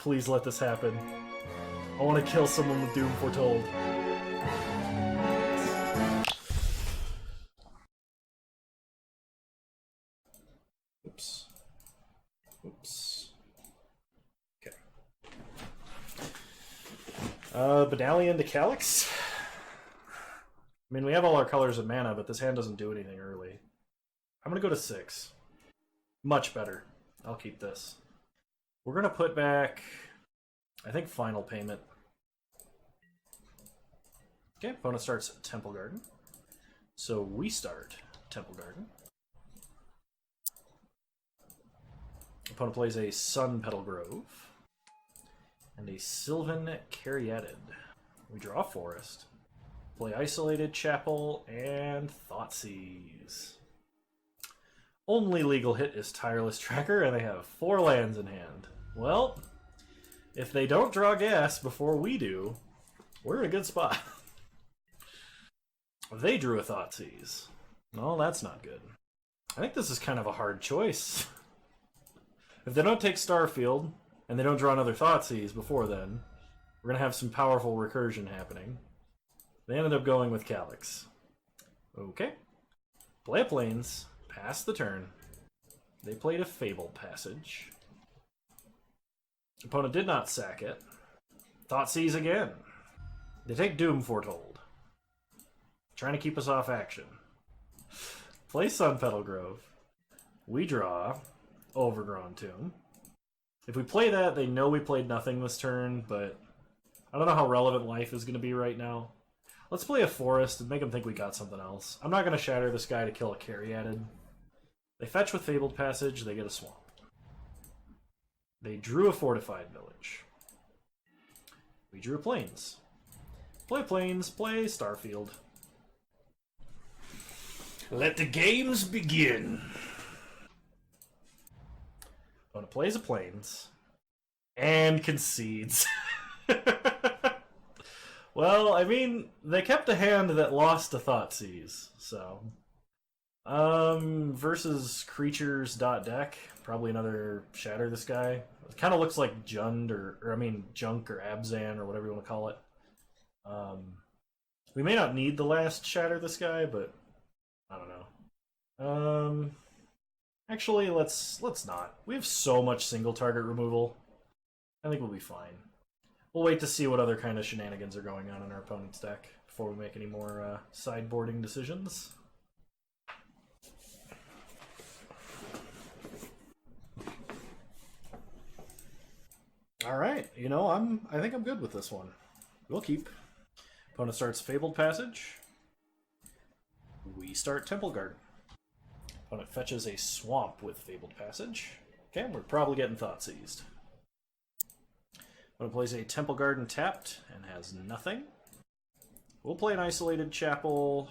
Please let this happen. I want to kill someone with Doom Foretold. Oops. Oops. Okay. Medallion to Calyx. I mean, we have all our colors of mana, but this hand doesn't do anything early. I'm gonna go to 6. Much better. I'll keep this. We're gonna put back, I think, Final Payment. Okay, opponent starts Temple Garden. So we start Temple Garden. Opponent plays a Sun Petal Grove and a Sylvan Caryatid. We draw a Forest, play Isolated Chapel, and Thoughtseize. Only legal hit is Tireless Tracker, and they have 4 lands in hand. Well, if they don't draw gas before we do, we're in a good spot. They drew a Thoughtseize. Well, that's not good. I think this is kind of a hard choice. If they don't take Starfield, and they don't draw another Thoughtseize before then, we're going to have some powerful recursion happening. They ended up going with Calyx. Okay. Play a Plains, pass the turn. They played a Fabled Passage. Opponent did not sack it. Thoughtseize again. They take Doom Foretold. Trying to keep us off action. Play Sun Petal Grove. We draw Overgrown Tomb. If we play that, they know we played nothing this turn, but I don't know how relevant life is going to be right now. Let's play a Forest and make them think we got something else. I'm not going to shatter this guy to kill a Caryatid. They fetch with Fabled Passage, they get a Swamp. They drew a Fortified Village. We drew a Plains. Play Plains, play Starfield. Let the games begin! Opponent plays a Plains and concedes. Well, I mean, they kept a hand that lost a Thoughtseize, so. Versus creatures.deck, probably another Shatter this guy. It kind of looks like Jund, or I mean, Junk or Abzan, or whatever you want to call it. We may not need the last Shatter this guy, but I don't know. Actually, let's not. We have so much single target removal. I think we'll be fine. We'll wait to see what other kind of shenanigans are going on in our opponent's deck before we make any more sideboarding decisions. All right, you know, I think I'm good with this one. We'll keep. Opponent starts Fabled Passage. We start Temple Garden. Opponent fetches a Swamp with Fabled Passage. Okay, we're probably getting Thoughtseized. Opponent plays a Temple Garden tapped and has nothing. We'll play an Isolated Chapel.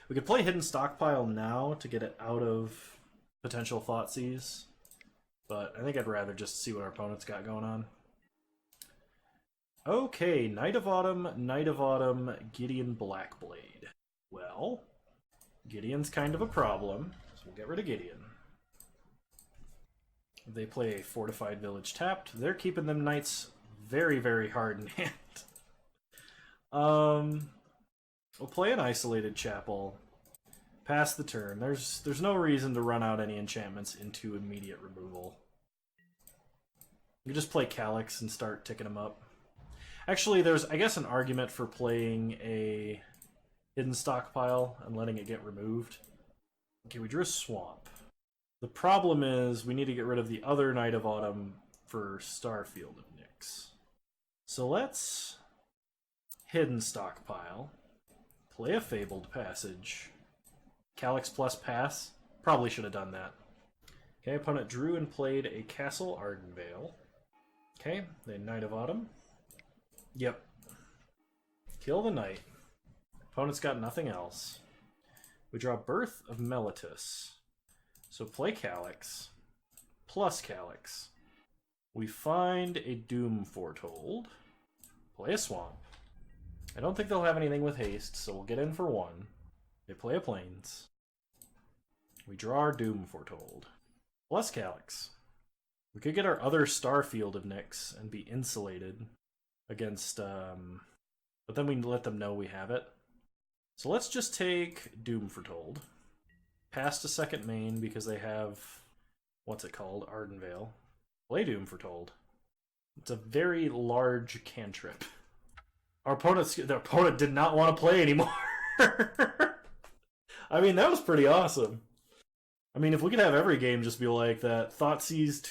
We could play Hidden Stockpile now to get it out of potential Thoughtseize, but I think I'd rather just see what our opponent's got going on. Okay, Knight of Autumn, Gideon Blackblade. Well, Gideon's kind of a problem, so we'll get rid of Gideon. They play a Fortified Village tapped. They're keeping them knights very, very hard in hand. We'll play an Isolated Chapel. Pass the turn. There's no reason to run out any enchantments into immediate removal. You just play Calyx and start ticking them up. Actually, there's, I guess, an argument for playing a Hidden Stockpile and letting it get removed. Okay, we drew a Swamp. The problem is we need to get rid of the other Knight of Autumn for Starfield of Nyx. So let's Hidden Stockpile, play a Fabled Passage, Calyx plus pass. Probably should have done that. Okay, opponent drew and played a Castle Ardenvale. Okay, the Knight of Autumn. Yep. Kill the Knight. Opponent's got nothing else. We draw Birth of Meletus. So play Calyx, plus Calyx. We find a Doom Foretold. Play a Swamp. I don't think they'll have anything with haste, so we'll get in for 1. They play a Plains. We draw our Doom Foretold. Plus Calyx. We could get our other Starfield of Nyx and be insulated against, but then we let them know we have it. So let's just take Doom Foretold. Past a second main because they have, what's it called? Ardenvale. Play Doom Foretold. It's a very large cantrip. The opponent did not want to play anymore. I mean, that was pretty awesome. I mean, if we could have every game just be like that, Thoughtseize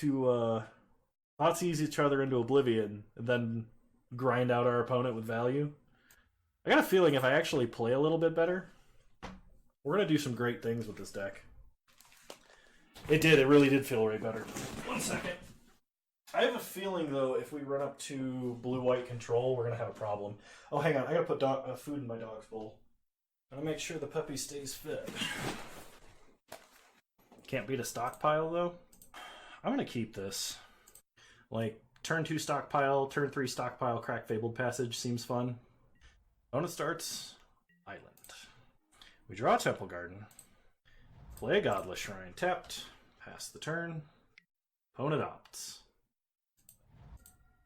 each other into oblivion, and then grind out our opponent with value. I got a feeling if I actually play a little bit better, we're gonna do some great things with this deck. It really did feel way better. 1 second. I have a feeling, though, if we run up to blue-white control, we're going to have a problem. Oh, hang on. I got to put food in my dog's bowl. I gotta make sure the puppy stays fed. Can't beat a stockpile, though. I'm going to keep this. Like, turn 2 stockpile, turn 3 stockpile, crack Fabled Passage seems fun. Opponent starts Island. We draw a Temple Garden. Play a Godless Shrine. Tapped. Pass the turn. Opponent opts.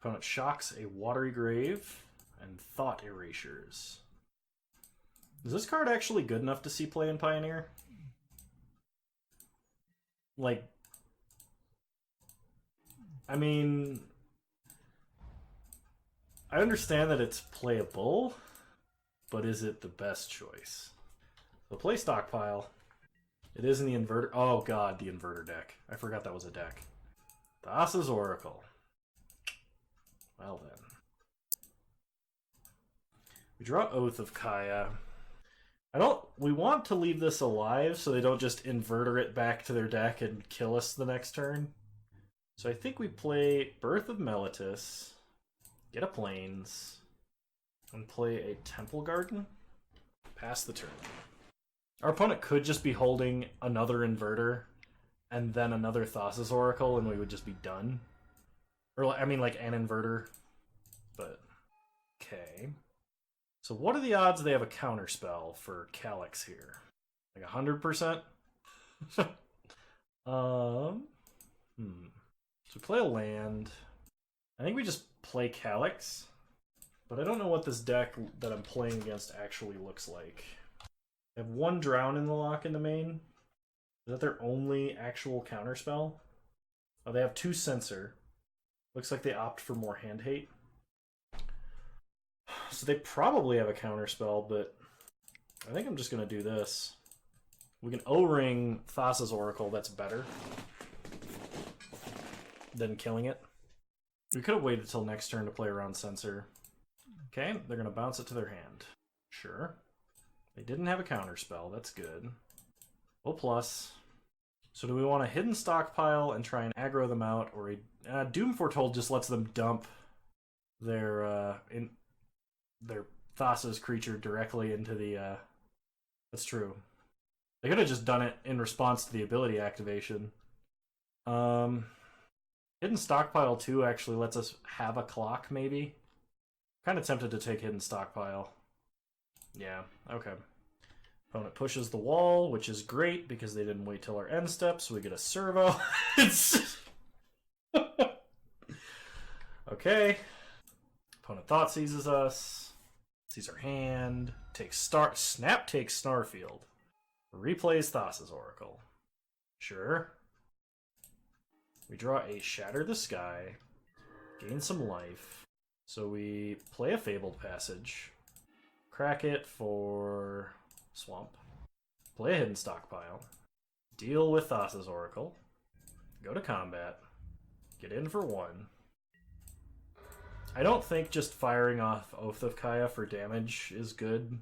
Opponent shocks a Watery Grave and Thought Erasures. Is this card actually good enough to see play in Pioneer? Like, I mean, I understand that it's playable, but is it the best choice? So play Stockpile. It is in the Inverter. Oh god, the Inverter deck. I forgot that was a deck. Thassa's Oracle. Well then. We draw Oath of Kaya. We want to leave this alive so they don't just Inverter it back to their deck and kill us the next turn. So I think we play Birth of Meletis, get a Plains, and play a Temple Garden. Pass the turn. Our opponent could just be holding another Inverter and then another Thassa's Oracle and we would just be done. Or, I mean, like an Inverter. But, okay. So what are the odds they have a counterspell for Calyx here? Like 100%? So play a land. I think we just play Calyx. But I don't know what this deck that I'm playing against actually looks like. They have 1 Drown in the lock in the main. Is that their only actual counterspell? Oh, they have 2 Censor. Looks like they opt for more hand hate. So they probably have a counterspell, but I think I'm just going to do this. We can O-ring Thassa's Oracle, that's better than killing it. We could have waited till next turn to play around Censor. Okay, they're going to bounce it to their hand. Sure. They didn't have a counterspell, that's good. Well, plus. So do we want a hidden stockpile and try and aggro them out, or a Doom Foretold just lets them dump their Thassa's creature directly into the that's true. They could have just done it in response to the ability activation. Hidden Stockpile 2 actually lets us have a clock, maybe. Kind of tempted to take Hidden Stockpile. Yeah, okay. Opponent pushes the wall, which is great because they didn't wait till our end step, so we get a servo. Okay. Opponent Thought seizes us. Sees our hand. Snap takes Snarfield. Replays Thassa's Oracle. Sure. We draw a Shatter the Sky. Gain some life. So we play a Fabled Passage. Crack it for Swamp. Play a Hidden Stockpile. Deal with Thassa's Oracle. Go to combat. Get in for 1. I don't think just firing off Oath of Kaya for damage is good.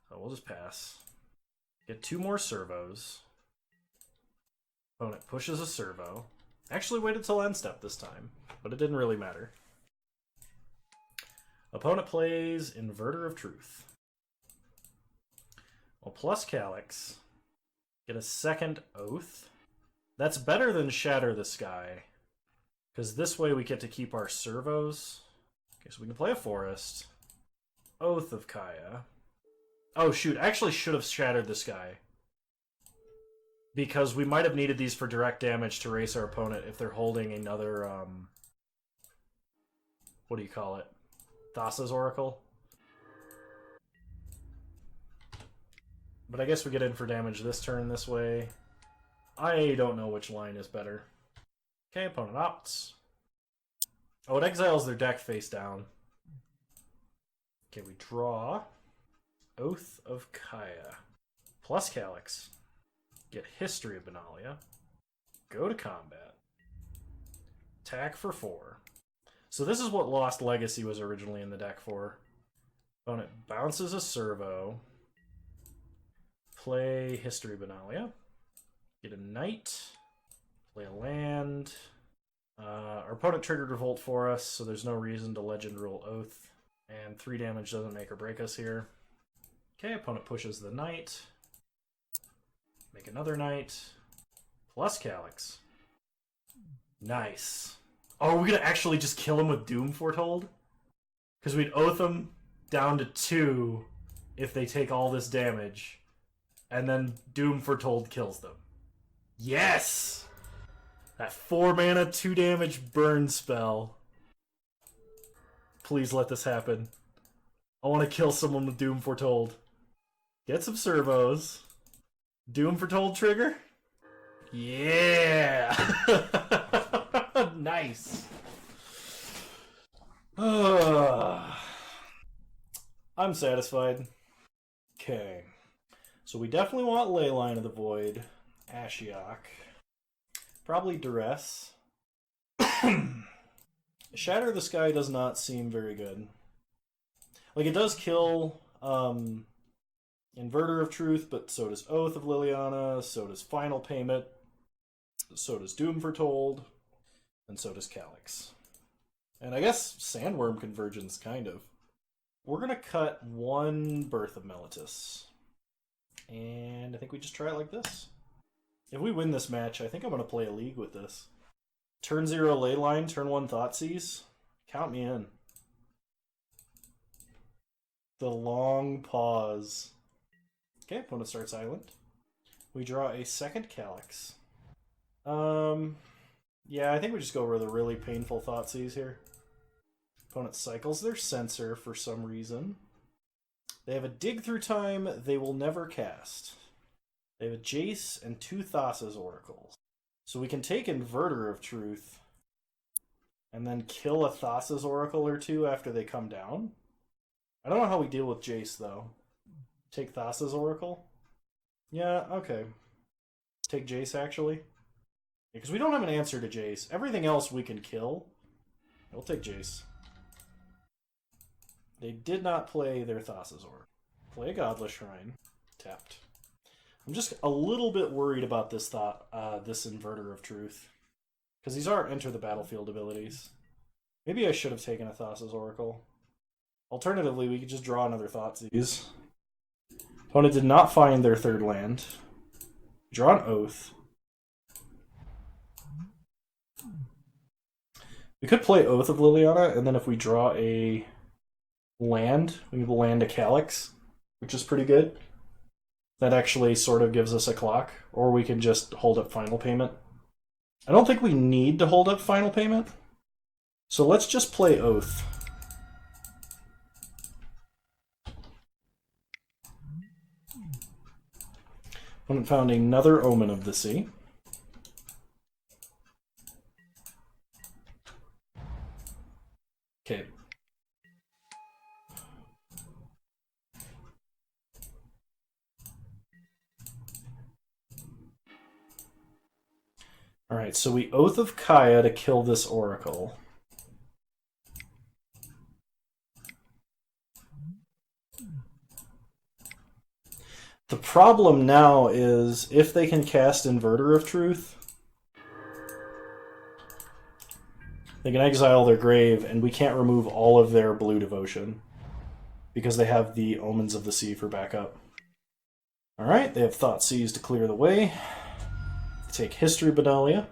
So we'll just pass. Get 2 more servos. Opponent pushes a servo. Actually waited till end step this time, but it didn't really matter. Opponent plays Inverter of Truth. Well, plus Calyx. Get a second Oath. That's better than Shatter the Sky. Because this way we get to keep our servos. Okay, so we can play a Forest. Oath of Kaya. Oh shoot, I actually should have Shattered the Sky. Because we might have needed these for direct damage to race our opponent if they're holding another, what do you call it? Thassa's Oracle? But I guess we get in for damage this turn this way. I don't know which line is better. Okay, opponent opts. Oh, it exiles their deck face down. Okay, we draw Oath of Kaya. Plus Calyx. Get History of Benalia. Go to combat. Attack for 4. So this is what Lost Legacy was originally in the deck for. Opponent bounces a servo. Play History of Benalia. Get a knight. Play a land. Our opponent triggered Revolt for us, so there's no reason to Legend Rule Oath. And 3 damage doesn't make or break us here. Okay, opponent pushes the knight. Make another knight. Plus Calyx. Nice. Oh, are we gonna actually just kill him with Doom Foretold? Because we'd oath them down to 2 if they take all this damage. And then Doom Foretold kills them. Yes! That 4 mana, 2 damage burn spell. Please let this happen. I want to kill someone with Doom Foretold. Get some servos. Doom Foretold trigger? Yeah! Nice. I'm satisfied. Okay. So we definitely want Leyline of the Void. Ashiok. Probably Duress. Shatter the Sky does not seem very good. Like, it does kill Inverter of Truth, but so does Oath of Liliana, so does Final Payment, so does Doom Foretold, and so does Calyx. And I guess Sandworm Convergence, kind of. We're going to cut 1 Birth of Meletis. And I think we just try it like this. If we win this match, I think I'm going to play a league with this. Turn 0 Leyline, turn 1 Thoughtseize. Count me in. The long pause. Okay, opponent starts island. We draw a second Calyx. Yeah, I think we just go with a really painful Thoughtseize here. Opponent cycles their Censor for some reason. They have a Dig Through Time they will never cast. They have a Jace and 2 Thassa's Oracles. So we can take Inverter of Truth and then kill a Thassa's Oracle or 2 after they come down. I don't know how we deal with Jace, though. Take Thassa's Oracle? Yeah, okay. Take Jace, actually. Because we don't have an answer to Jace. Everything else we can kill. We'll take Jace. They did not play their Thassa's Oracle. Play a Godless Shrine. Tapped. I'm just a little bit worried about this this Inverter of Truth. Because these are Enter the Battlefield abilities. Maybe I should have taken a Thassa's Oracle. Alternatively, we could just draw another Thoughtseize. Opponent did not find their 3rd land. Draw an Oath. We could play Oath of Liliana, and then if we draw a land, we can land a Calyx, which is pretty good. That actually sort of gives us a clock. Or we can just hold up Final Payment. I don't think we need to hold up Final Payment. So let's just play Oath. Opponent found another Omen of the Sea. Okay. Alright, so we Oath of Kaya to kill this Oracle. The problem now is, if they can cast Inverter of Truth, they can exile their grave, and we can't remove all of their blue devotion, because they have the Omens of the Sea for backup. Alright, they have Thoughtseize to clear the way. Take History Benalia.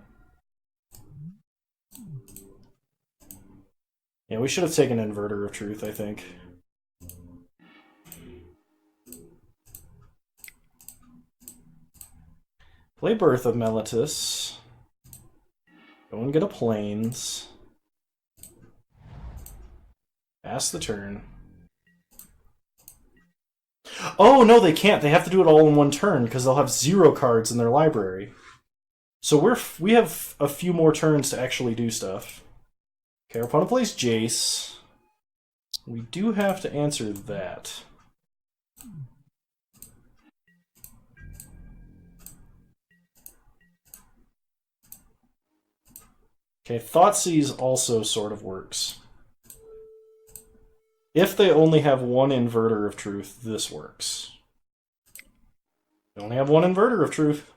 Yeah, we should have taken Inverter of Truth, I think. Play Play Birth of Meletis. Go and get a Plains. Pass the turn. Oh, no, they can't. They have to do it all in one turn because they'll have 0 cards in their library. So we have a few more turns to actually do stuff. Okay, our opponent plays Jace. We do have to answer that. Okay, Thoughtseize also sort of works. If they only have one Inverter of Truth, this works. They only have one Inverter of Truth.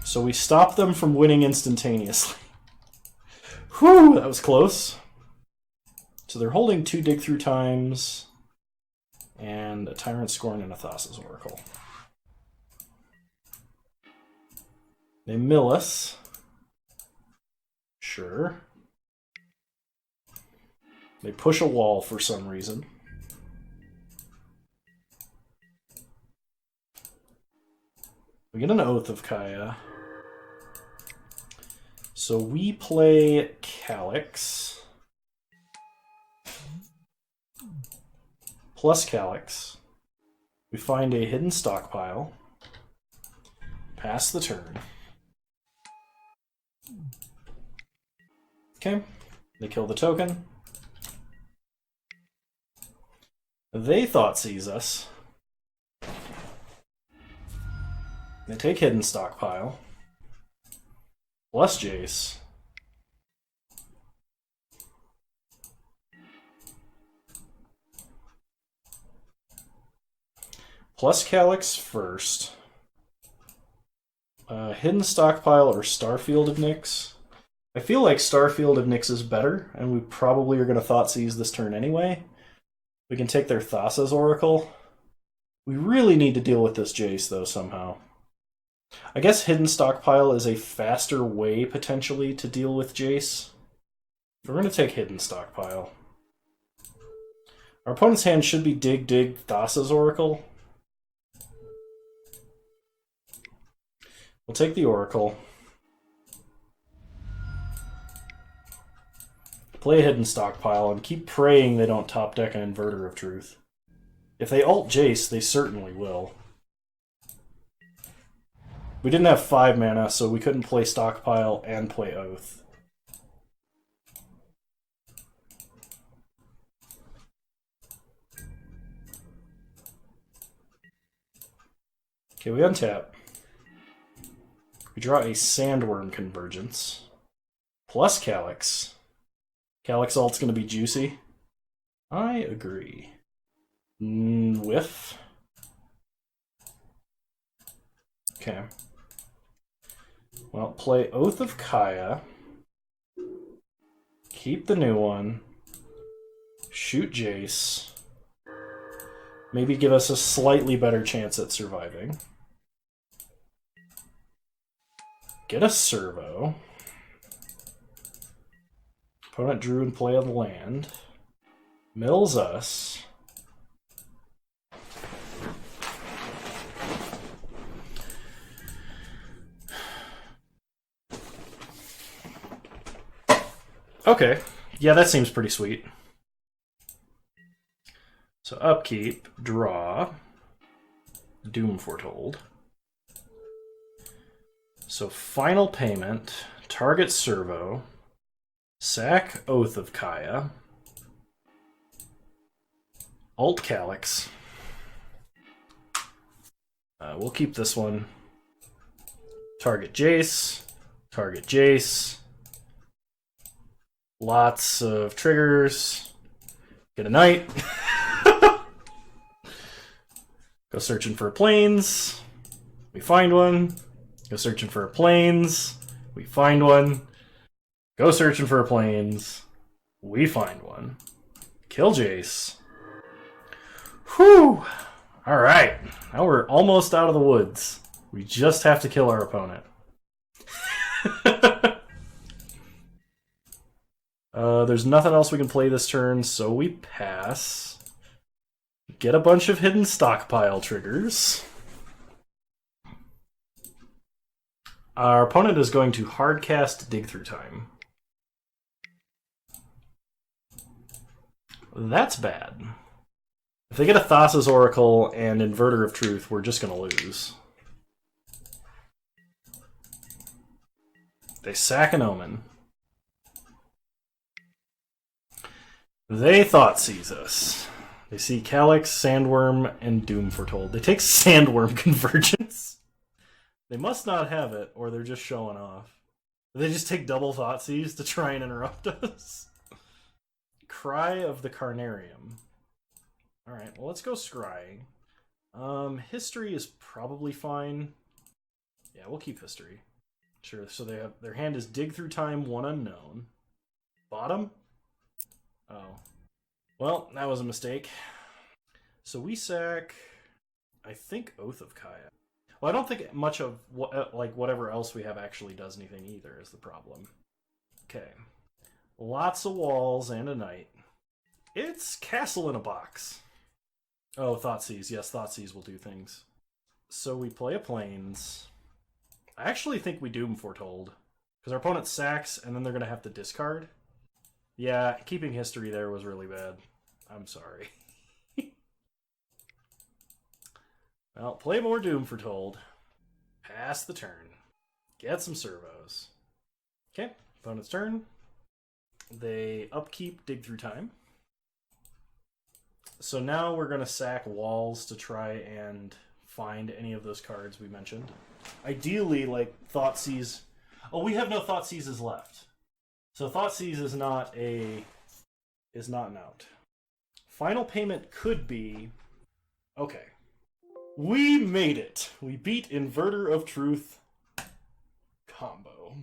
So we stop them from winning instantaneously. Whew, that was close. So they're holding 2 Dig Through Times and a Tyrant Scorn and a Thassa's Oracle. They mill us. Sure. They push a wall for some reason. We get an Oath of Kaya. So we play Calyx. Plus Calyx. We find a hidden stockpile. Pass the turn. Okay. They kill the token. They Thoughtseize us. They take hidden stockpile. Plus Jace. Plus Calyx first. Hidden stockpile or Starfield of Nyx. I feel like Starfield of Nyx is better, and we probably are going to Thoughtseize this turn anyway. We can take their Thassa's Oracle. We really need to deal with this Jace, though, somehow. I guess Hidden Stockpile is a faster way, potentially, to deal with Jace. We're going to take Hidden Stockpile. Our opponent's hand should be Dig, Dig, Thassa's Oracle. We'll take the Oracle. Play a Hidden Stockpile and keep praying they don't top deck an Inverter of Truth. If they ult Jace, they certainly will. We didn't have 5 mana, so we couldn't play Stockpile and play Oath. Okay, we untap. We draw a Sandworm Convergence. Plus Calyx. Calyx ult's going to be juicy. I agree. Whiff. Okay. Well, play Oath of Kaya. Keep the new one. Shoot Jace. Maybe give us a slightly better chance at surviving. Get a Servo. Opponent drew and play of land. Mills us. Okay. Yeah, that seems pretty sweet. So upkeep, draw, Doom Foretold. So final payment, target Servo, sack Oath of Kaya, alt Calyx. We'll keep this one. Target Jace, target Jace. Lots of triggers. Get a knight. Go searching for planes. We find one. Go searching for planes. We find one. Go searching for planes. We find one. Kill Jace. Whew! Alright. Now we're almost out of the woods. We just have to kill our opponent. There's nothing else we can play this turn, so we pass. Get a bunch of hidden stockpile triggers. Our opponent is going to hardcast Dig Through Time. That's bad. If they get a Thassa's Oracle and Inverter of Truth, we're just going to lose. They sack an Omen. They Thoughtseize us. They see Calyx, Sandworm, and Doom Foretold. They take Sandworm Convergence. They must not have it, or they're just showing off. They just take double Thoughtseize to try and interrupt us. Cry of the Carnarium. Alright, well, let's go scrying. History is probably fine. Yeah, we'll keep history. Sure, so they have their hand is Dig Through Time, 1 unknown. Bottom? Oh. Well, that was a mistake. So we sack, I think, Oath of Kaya. Well, I don't think much of whatever else we have actually does anything either, is the problem. Okay. Lots of walls and a knight. It's Castle in a Box. Oh, Thoughtseize. Yes, Thoughtseize will do things. So we play a Plains. I actually think we Doom Foretold. Because our opponent sacks, and then they're going to have to discard. Yeah, keeping history there was really bad. I'm sorry. Well, play more Doom Foretold. Pass the turn. Get some servos. Okay, opponent's turn. They upkeep Dig Through Time. So now we're going to sack walls to try and find any of those cards we mentioned. Ideally, like Thoughtseize. Oh, we have no Thoughtseizes left. So Thoughtseize is not an out. Final payment could be... Okay. We made it. We beat Inverter of Truth combo.